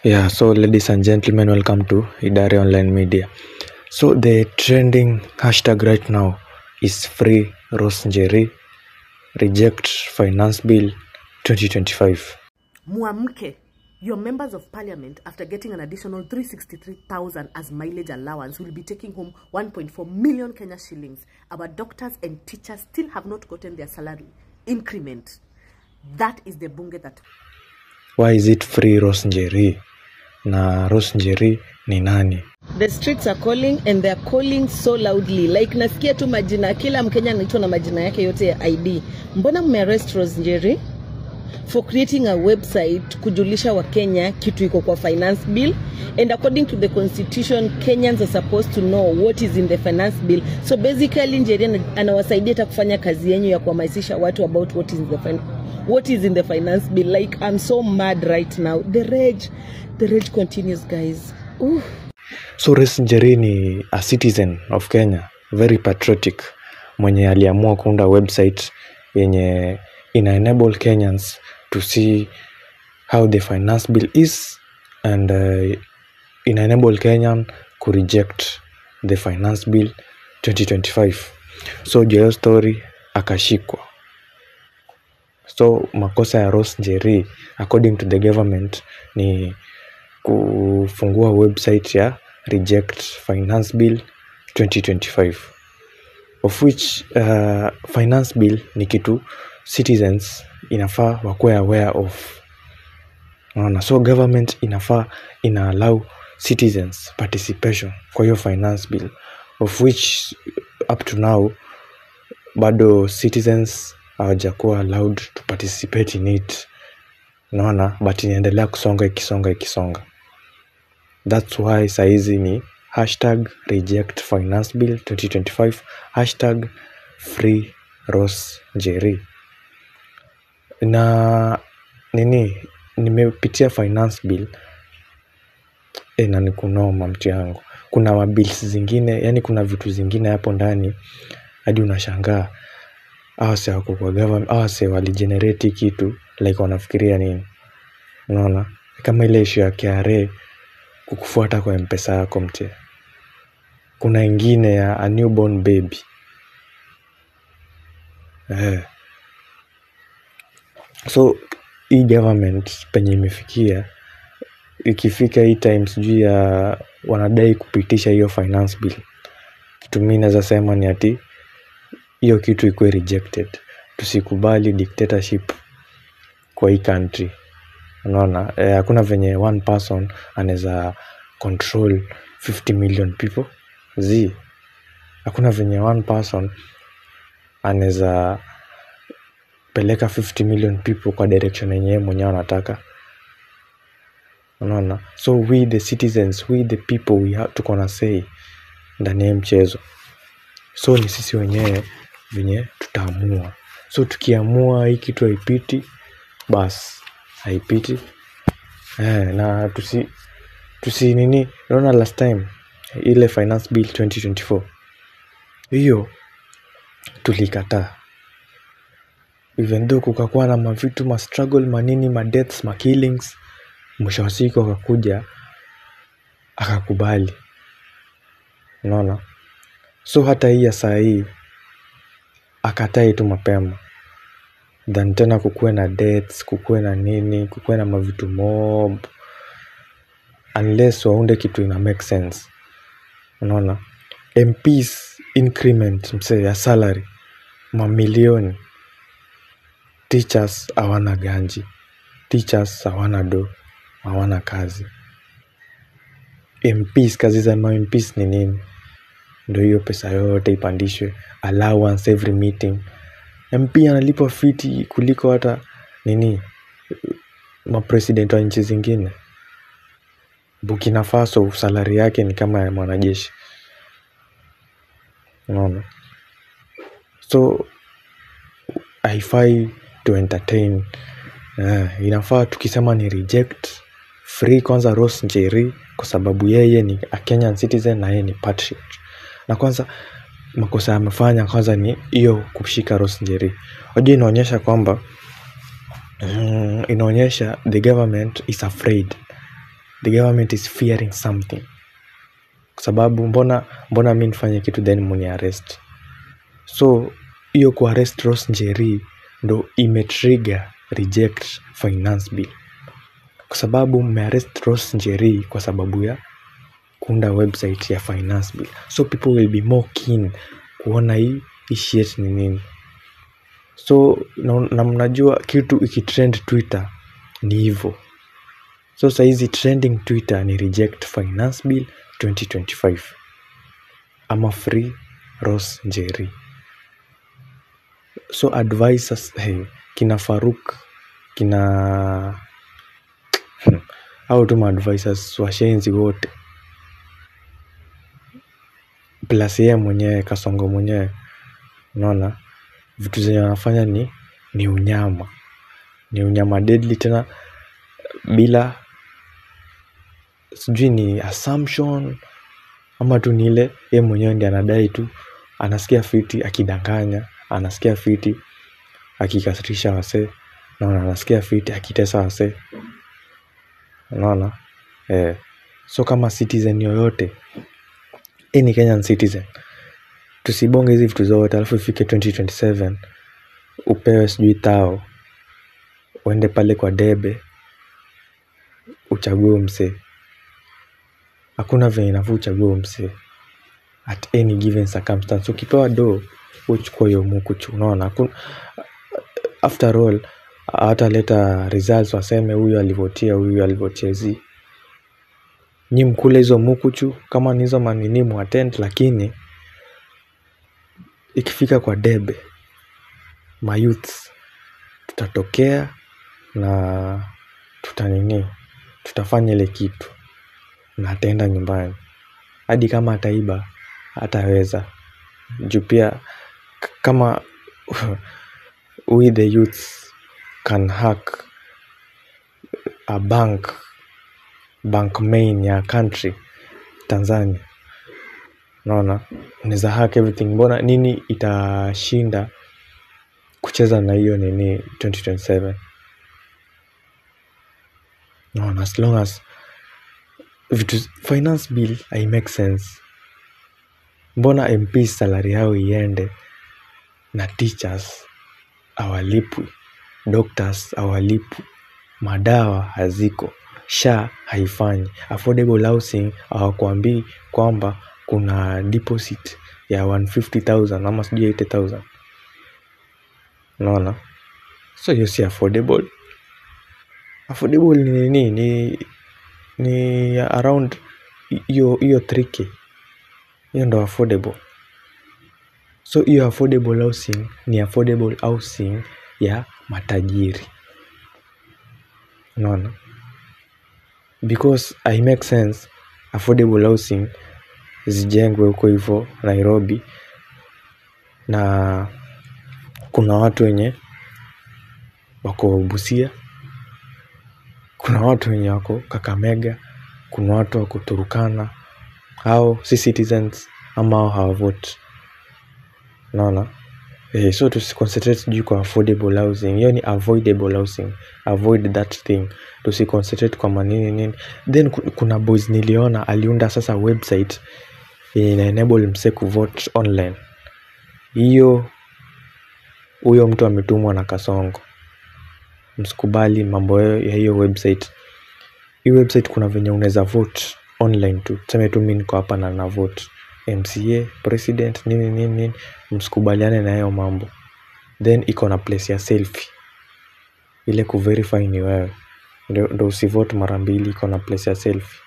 Yeah, so ladies and gentlemen, welcome to Idare Online Media. So the trending hashtag right now is free Rose Njeri, reject finance bill 2025. Muamke, your members of parliament, after getting an additional 363,000 as mileage allowance, will be taking home 1.4 million Kenya shillings. Our doctors and teachers still have not gotten their salary increment. That is the bunge that... Why is it free Rose Njeri? Na Rose Njeri ni nani? The streets are calling and they are calling so loudly. Like nasikia tu majina, kila Mkenya anaitwa na majina yake yote ya ID. Mbona mmearrest Rose Njeri for creating a website kujulisha wa Kenya kitu iko kwa finance bill, and according to the constitution Kenyans are supposed to know what is in the finance bill. So basically Njeri anawasaidia hata kufanya kazi yenu ya kuhamasisha watu about what is in the finance bill. Like I'm so mad right now. The rage continues, guys. Ooh. So Rose Njeri ni a citizen of Kenya, very patriotic, mwenye aliamua kuunda website yenye ina enable Kenyans to see how the finance bill is, and ina enable Kenyan to reject the finance bill 2025. So hiyo story akashikwa. So makosa ya Rose Njeri according to the government ni kufungua website ya reject finance bill 2025, of which finance bill ni kitu citizens inafaa wakuwe aware of. So government inafaa ina allow citizens participation kwa hiyo finance bill, of which up to now bado citizens hawajakuwa allowed to participate in it. But inaendelea ikisonga. That's why saizi ni hashtag reject finance bill 2025, hashtag free Rose Njeri. Na nimepitia finance bill na nikunoma mtu yangu. Kuna mabills zingine, yani kuna vitu zingine hapo ndani hadi unashangaa awase wako kwa government, awase waligenerate kitu like wanafikiria nini. Unaona kama ile issue ya KRA kukufuata kwa M-Pesa yako mte. Kuna ingine ya a newborn baby. So hii government penye imefikia, ikifika hii times juu ya wanadai kupitisha hiyo finance bill, kitu mimi naweza sema ni ati hiyo kitu ikuwe rejected. Tusikubali dictatorship kwa hii country. Unaona hakuna venye one person anaweza control 50 million people. Hakuna venye one person anaweza peleka 50 million people kwa direction yenyewe mwenyewe anataka. Unaona, so we the citizens, we the people, we have to gonna say ndani ya mchezo. So ni sisi wenyewe venye tutaamua. So tukiamua hii kitu haipiti, bas haipiti. Na tusi nini, unaona last time ile finance bill 2024 hiyo tulikataa, even though kukakuwa na mavitu ma struggle manini ma deaths ma killings, mwisho wa siku akakuja akakubali. Unaona, so hata hii ya saa hii akatai tu mapema than tena kukuwe na deaths, kukuwe na nini, kukuwe na mavitu mob, unless waunde kitu ina make sense. Unaona, MPs increment mse ya salary mamilioni, teachers hawana ganji, teachers hawana do, hawana kazi. MPs, kazi za MPs ni nini? Ndio hiyo pesa yote ipandishwe, allowance every meeting. MP analipwa fiti kuliko hata nini mapresident wa nchi zingine. Burkina Faso salary yake ni kama ya mwanajeshi. Unaona, so haifai to entertain. Inafaa tukisema ni reject free kwanza Rose Njeri, kwa sababu yeye ni a Kenyan citizen na yeye ni patriot. Na kwanza makosa amefanya kwanza ni hiyo kushika Rose Njeri. Hoja inaonyesha kwamba inaonyesha the government is afraid the government is fearing something. Kwa sababu mbona mimi nifanye kitu then muni arrest. So hiyo ku arrest Rose Njeri ndo imetrigger reject finance bill. Kwa sababu mmearrest Rose Njeri kwa sababu ya kuunda website ya finance bill. So people will be more keen kuona hii shit ni nini. So na mnajua kitu ikitrend Twitter ni hivyo. So saizi trending Twitter ni reject finance bill 2025 ama free Rose Njeri. So advisors, kina Faruk, kina au tu advisors washenzi wote plus yeye mwenyewe Kasongo mwenyewe, unaona vitu zenye wanafanya ni unyama. Ni unyama deadly, tena bila sijui ni assumption ama tu ni ile yeye mwenyewe ndiye anadai tu, anasikia fiti akidanganya, anasikia fiti akikasirisha wasee, na anasikia fiti akitesa wasee, unaona. So kama citizen yoyote, ni Kenyan citizen, tusibonge hizi vitu zote alafu ifike 2027 upewe sijui tao uende pale kwa debe uchague msee. Hakuna venye inafaa uchague msee at any given circumstance. Ukipewa do uchukue hiyo mukuchu, unaona. After all hata leta results waseme huyu alivotia hizi, nyi mkule hizo mukuchu kama ni hizo manini muattend. Lakini ikifika kwa debe, mayouths tutatokea na tutafanya ile kitu na ataenda nyumbani. Hadi kama ataiba hataweza, juu pia kama we the youths can hack a bank main ya country Tanzania, unaona, unaweza hack everything. Mbona nini itashinda kucheza na hiyo nini 2027? No, as long as finance bill I make sense. Mbona MP salary yao iende na teachers hawalipwi, doctors hawalipwi, madawa haziko, SHA haifanyi, affordable housing hawakuambii kwamba kuna deposit ya 150,000 ama sijui 80,000, unaona. So hiyo si affordable. Affordable ni nini? Ni around hiyo 3K. Hiyo ndo affordable. So hiyo affordable housing ni affordable housing ya matajiri, unaona. Because I make sense affordable housing zijengwe huko hivyo Nairobi, na kuna watu wenye wako Busia, kuna watu wenye wako Kakamega, kuna watu wako Turkana. Hao si citizens ama hao hawavote, unaona. So tusiconcentrate juu kwa affordable housing. Hiyo ni avoidable housing. Avoid that thing. Tusiconcentrate kwa manini. Then kuna boys niliona aliunda sasa website ina enable mse kuvote online. Huyo mtu ametumwa na Kasongo. Msikubali mambo ya hiyo website. Hiyo website kuna venye unaweza vote online tu. Tuseme tu mimi niko hapa na vote MCA, president, nini. Msikubaliane na hiyo mambo. Then iko na place ya selfie. Ile kuverify ni wewe. Ndio usivote mara mbili, iko na place ya selfie.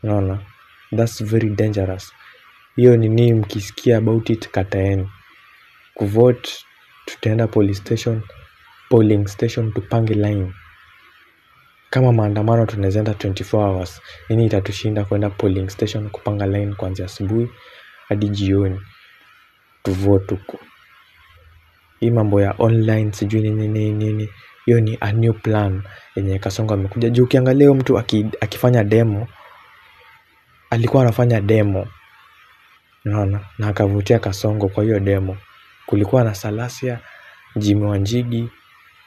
Unaona? That's very dangerous. Hiyo nini mkisikia about it kataeni. Kuvote tutaenda polling station tupange line. Kama maandamano tunaweza enda 24 hours. Nini itatushinda kwenda polling station kupanga line kuanzia asubuhi hadi jioni tuvote huko. Hii mambo ya online sijui nini. Hiyo ni a new plan yenye Kasongo amekuja. Juu ukiangalia mtu akifanya demo, alikuwa anafanya demo, unaona, na akavutia Kasongo kwa hiyo demo. Kulikuwa na Salasia, Jimmy Wanjigi,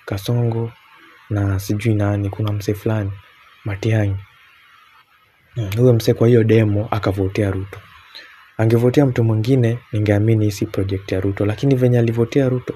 Kasongo na sijui nani, kuna mse fulani. Matiang'i. Huyo msee kwa hiyo demo akavotea Ruto. Angevotea mtu mwingine ningeamini si project ya Ruto, lakini venye alivotea Ruto